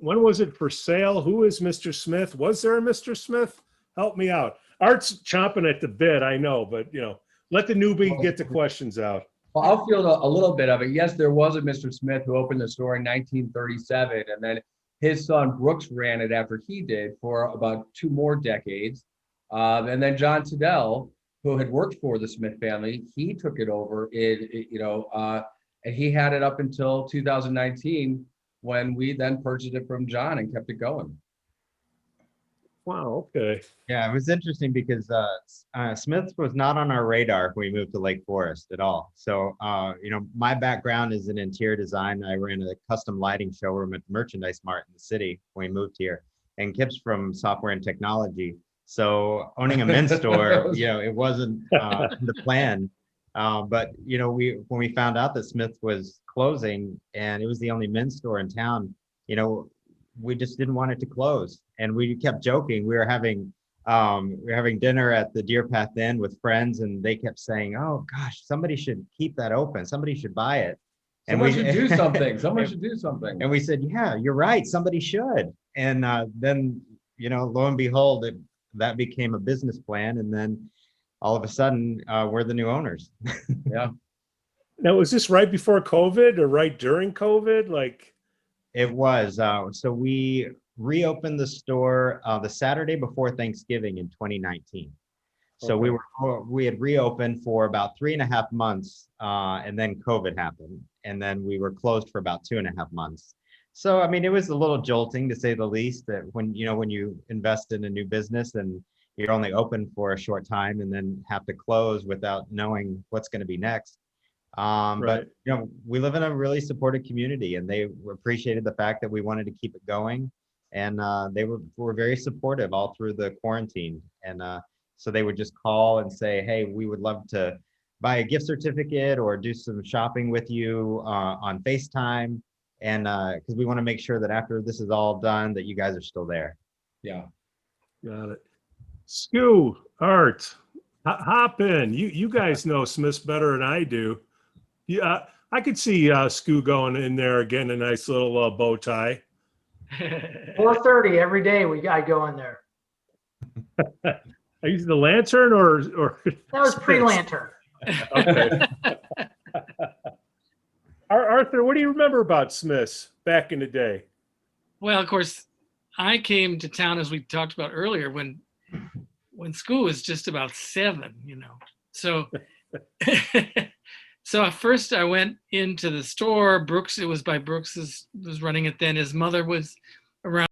when was it for sale? Who is Mr. Smith? Was there a Mr. Smith? Help me out. Art's chomping at the bit, I know, but let the newbie get the questions out. Well, I'll field a little bit of it. Yes, there was a Mr. Smith who opened the store in 1937, and then his son Brooks ran it after he did for about 2 more decades. And then John Siddell, who had worked for the Smith family, he took it over. And he had it up until 2019 when we then purchased it from John and kept it going. Wow. Okay. Yeah, it was interesting because Smith was not on our radar when we moved to Lake Forest at all. So, my background is in interior design. I ran a custom lighting showroom at Merchandise Mart in the city when we moved here. And Kip's from software and technology. So owning a men's store, it wasn't the plan. But when we found out that Smith was closing and it was the only men's store in town, we just didn't want it to close. And we kept joking. We were having dinner at the Deer Path Inn with friends, and they kept saying, "Oh gosh, somebody should keep that open. Somebody should buy it." And Someone should do something. Someone should do something. And we said, "Yeah, you're right. Somebody should." And then, lo and behold, that became a business plan. And then all of a sudden, we're the new owners. Yeah. Now, was this right before COVID or right during COVID? It was. So we reopened the store the Saturday before Thanksgiving in 2019. So Okay. we had reopened for about 3.5 months, and then COVID happened, and then we were closed for about 2.5 months. So I mean, it was a little jolting to say the least. That when you invest in a new business and you're only open for a short time and then have to close without knowing what's going to be next. Right. But we live in a really supportive community, and they appreciated the fact that we wanted to keep it going, and they were very supportive all through the quarantine. And so they would just call and say, "Hey, we would love to buy a gift certificate or do some shopping with you on FaceTime," and because we want to make sure that after this is all done, that you guys are still there. Yeah. Got it. Stu, Art, hop in. You guys know Smiths better than I do. Yeah, I could see Stu going in there, getting a nice little bow tie. 4:30 every day I go in there. Are you the lantern or That was pre-lantern. Okay. Arthur, what do you remember about Smiths back in the day? Well, of course, I came to town, as we talked about earlier, when school was just about 7, So, so at first I went into the store. Brooks, it was by Brooks was running it then. His mother was around.